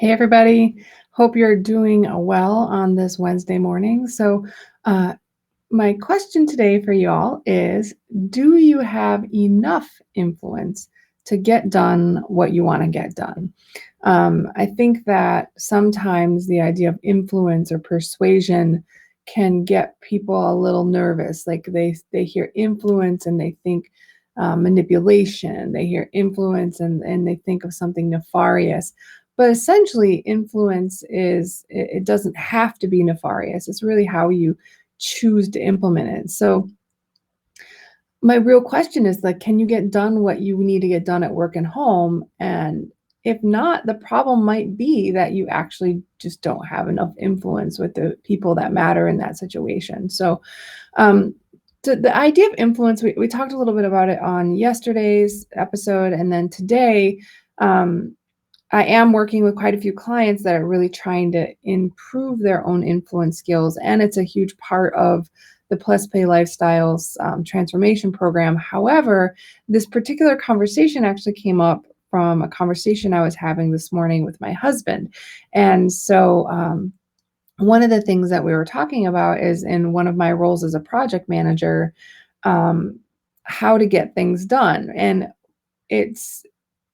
Hey, everybody. Hope you're doing well on this Wednesday morning. Uh, my question today for y'all is, do you have enough influence to get done what you want to get done? I think that sometimes the idea of influence or persuasion can get people a little nervous. Like they hear influence and they think manipulation. They hear influence and they think of something nefarious. But essentially, influence it doesn't have to be nefarious. It's really how you choose to implement it. So my real question is like, can you get done what you need to get done at work and home? And if not, the problem might be that you actually just don't have enough influence with the people that matter in that situation. Um, so the idea of influence, we talked a little bit about it on yesterday's episode. And then today, um, I am working with quite a few clients that are really trying to improve their own influence skills, and it's a huge part of the Plus Pay Lifestyles transformation program. However, this particular conversation actually came up from a conversation I was having this morning with my husband. And one of the things that we were talking about is in one of my roles as a project manager, um, how to get things done. And it's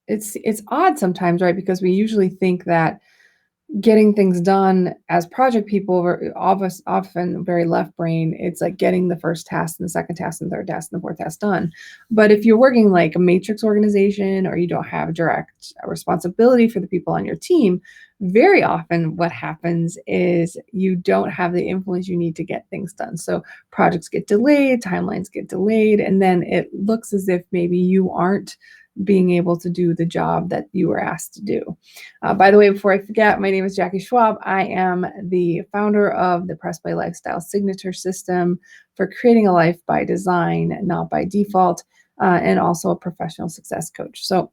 it's odd sometimes, right? Because we usually think that getting things done as project people, of us often very left brain, it's like getting the first task and the second task and the third task and the fourth task done. But if you're working like a matrix organization or you don't have direct responsibility for the people on your team, very often what happens is you don't have the influence you need to get things done. So projects get delayed, timelines get delayed, and then it looks as if maybe you aren't being able to do the job that you were asked to do. By the way, before I forget, my name is Jackie Schwab. I am the founder of the Press Play Lifestyle Signature System for creating a life by design, not by default, and also a professional success coach. So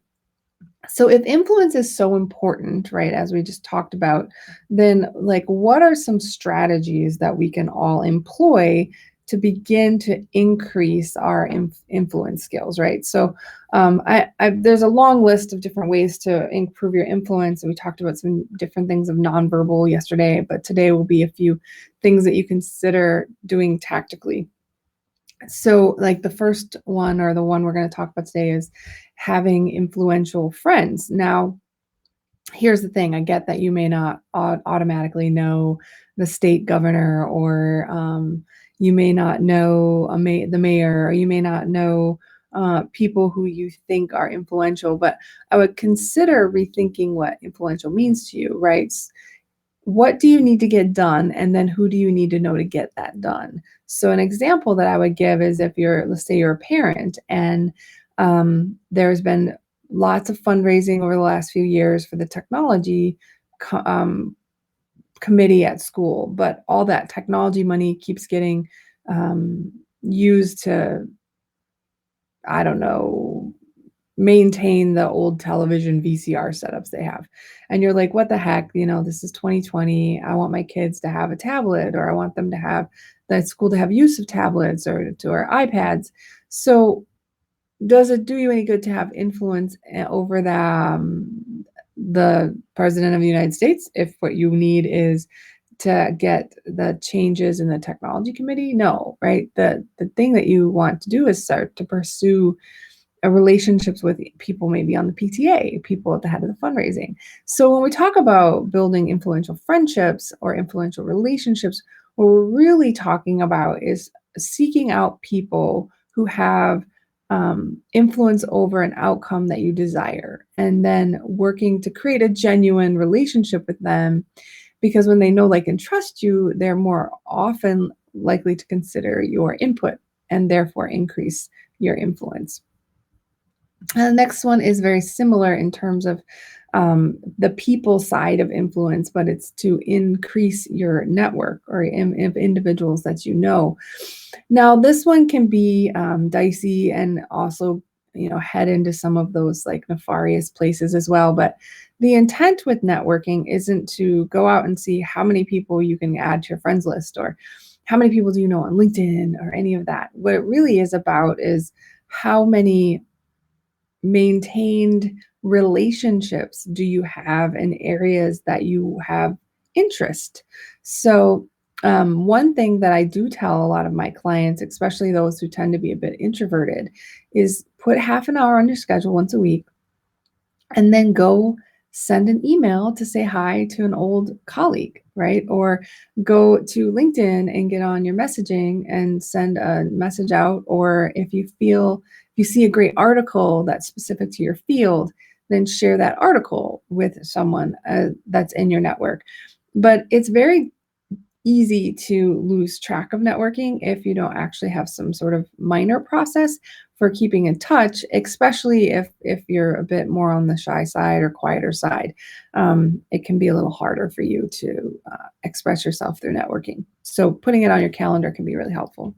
if influence is so important, right, as we just talked about, then like what are some strategies that we can all employ to begin to increase our influence skills, right? There's a long list of different ways to improve your influence, and we talked about some different things of nonverbal yesterday, but today will be a few things that you consider doing tactically. So, like the first one, or the one we're going to talk about today, is having influential friends. Now, here's the thing. I get that you may not automatically know the state governor, or you may not know the mayor, or you may not know people who you think are influential, but I would consider rethinking what influential means to you, right? What do you need to get done, and then who do you need to know to get that done? So an example that I would give is, if let's say you're a parent, and there's been lots of fundraising over the last few years for the technology committee at school, but all that technology money keeps getting used to, I don't know, maintain the old television VCR setups they have. And you're like, what the heck? This is 2020. I want my kids to have a tablet, or I want them to have the school to have use of tablets or iPads. So does it do you any good to have influence over the president of the United States if what you need is to get the changes in the technology committee? No, right? The thing that you want to do is start to pursue relationships with people maybe on the PTA, people at the head of the fundraising. So when we talk about building influential friendships or influential relationships, what we're really talking about is seeking out people who have influence over an outcome that you desire, and then working to create a genuine relationship with them. Because when they know, like, and trust you, they're more often likely to consider your input and therefore increase your influence. And the next one is very similar in terms of the people side of influence, but it's to increase your network or individuals that you know. Now, this one can be dicey, and also, head into some of those like nefarious places as well. But the intent with networking isn't to go out and see how many people you can add to your friends list, or how many people do you know on LinkedIn, or any of that. What it really is about is how many maintained relationships do you have in areas that you have interest? So, one thing that I do tell a lot of my clients, especially those who tend to be a bit introverted, is put half an hour on your schedule once a week and then go send an email to say hi to an old colleague, right? Or go to LinkedIn and get on your messaging and send a message out. Or if you see a great article that's specific to your field, then share that article with someone that's in your network. But it's very easy to lose track of networking if you don't actually have some sort of minor process for keeping in touch, especially if you're a bit more on the shy side or quieter side. It can be a little harder for you to express yourself through networking. So putting it on your calendar can be really helpful.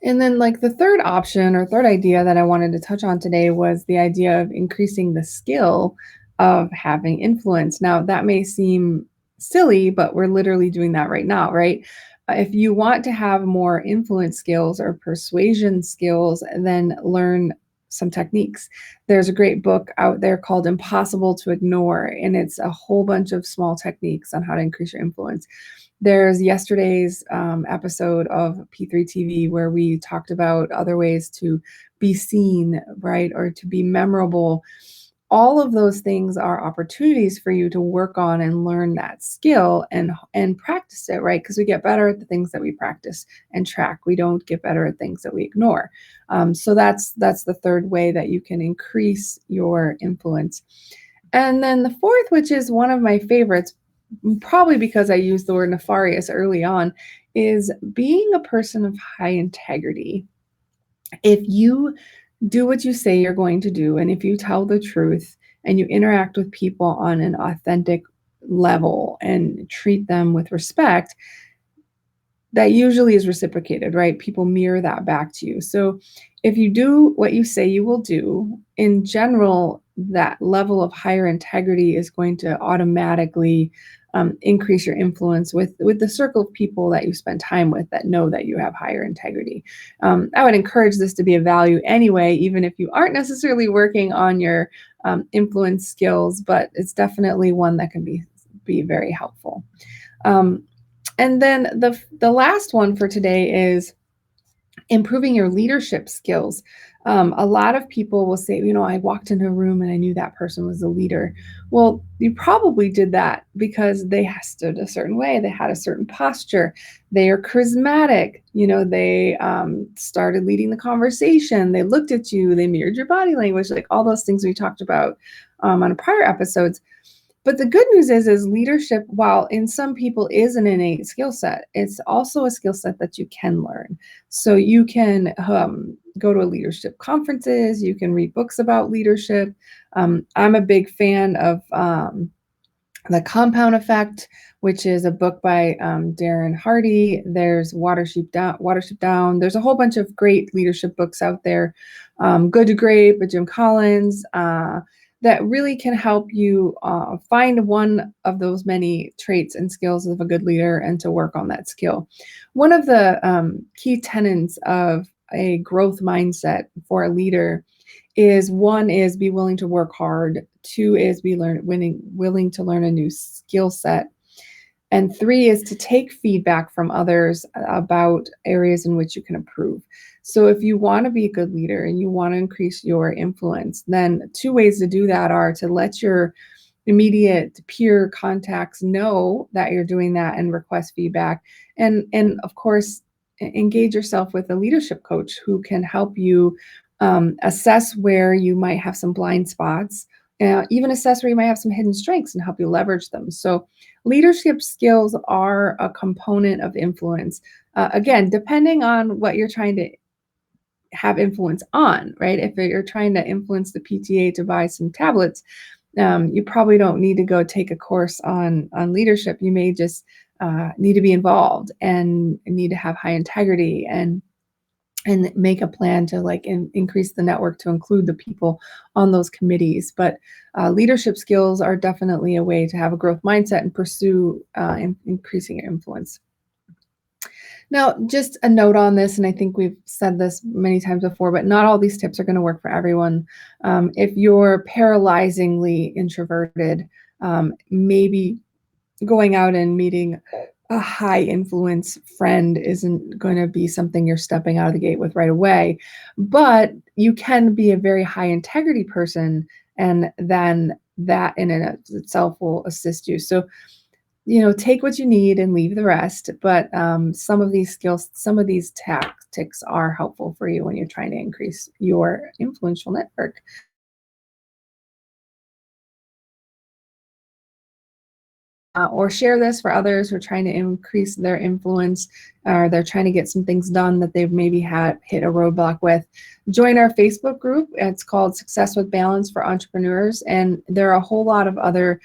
And then, like, the third option or third idea that I wanted to touch on today was the idea of increasing the skill of having influence. Now, that may seem silly, but we're literally doing that right now, right? If you want to have more influence skills or persuasion skills, then learn some techniques. There's a great book out there called Impossible to Ignore, and it's a whole bunch of small techniques on how to increase your influence. There's yesterday's episode of P3TV where we talked about other ways to be seen, right? Or to be memorable. All of those things are opportunities for you to work on and learn that skill and practice it, right? Because we get better at the things that we practice and track. We don't get better at things that we ignore. So that's the third way that you can increase your influence. And then the fourth, which is one of my favorites, probably because I used the word nefarious early on, is being a person of high integrity. If you do what you say you're going to do, and if you tell the truth and you interact with people on an authentic level and treat them with respect, that usually is reciprocated, right? People mirror that back to you. So if you do what you say you will do, in general, that level of higher integrity is going to automatically increase your influence with the circle of people that you spend time with that know that you have higher integrity. I would encourage this to be a value anyway, even if you aren't necessarily working on your influence skills, but it's definitely one that can be very helpful. And then the last one for today is improving your leadership skills. A lot of people will say, I walked into a room and I knew that person was a leader. Well, you probably did that because they stood a certain way. They had a certain posture. They are charismatic. They started leading the conversation. They looked at you. They mirrored your body language, like all those things we talked about on prior episodes. But the good news is leadership, while in some people is an innate skill set, it's also a skill set that you can learn. So you can go to leadership conferences, you can read books about leadership. I'm a big fan of The Compound Effect, which is a book by Darren Hardy. There's Watership Down. There's a whole bunch of great leadership books out there. Good to Great by Jim Collins. That really can help you find one of those many traits and skills of a good leader and to work on that skill. One of the key tenets of a growth mindset for a leader is, one is be willing to work hard, two is be willing to learn a new skill set, and three is to take feedback from others about areas in which you can improve. So if you want to be a good leader and you want to increase your influence, then two ways to do that are to let your immediate peer contacts know that you're doing that and request feedback. And of course, engage yourself with a leadership coach who can help you assess where you might have some blind spots, even assess where you might have some hidden strengths and help you leverage them. So leadership skills are a component of influence. Again, depending on what you're trying to have influence on, right? If you're trying to influence the PTA to buy some tablets, you probably don't need to go take a course on leadership. You may just need to be involved and need to have high integrity and make a plan to increase the network to include the people on those committees. But leadership skills are definitely a way to have a growth mindset and pursue increasing your influence. Now, just a note on this, and I think we've said this many times before, but not all these tips are going to work for everyone. If you're paralyzingly introverted, maybe going out and meeting a high influence friend isn't going to be something you're stepping out of the gate with right away. But you can be a very high integrity person, and then that in and of itself will assist you. So, take what you need and leave the rest. But some of these skills, some of these tactics are helpful for you when you're trying to increase your influential network. Or share this for others who are trying to increase their influence, or they're trying to get some things done that they've maybe had hit a roadblock with. Join our Facebook group. It's called Success with Balance for Entrepreneurs, and there are a whole lot of other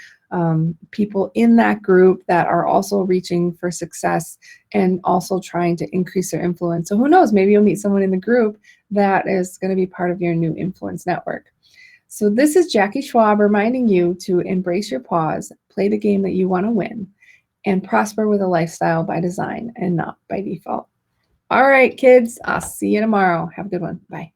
people in that group that are also reaching for success and also trying to increase their influence. So who knows, maybe you'll meet someone in the group that is going to be part of your new influence network. So this is Jackie Schwab reminding you to embrace your pause, play the game that you want to win, and prosper with a lifestyle by design and not by default. All right, kids, I'll see you tomorrow. Have a good one. Bye.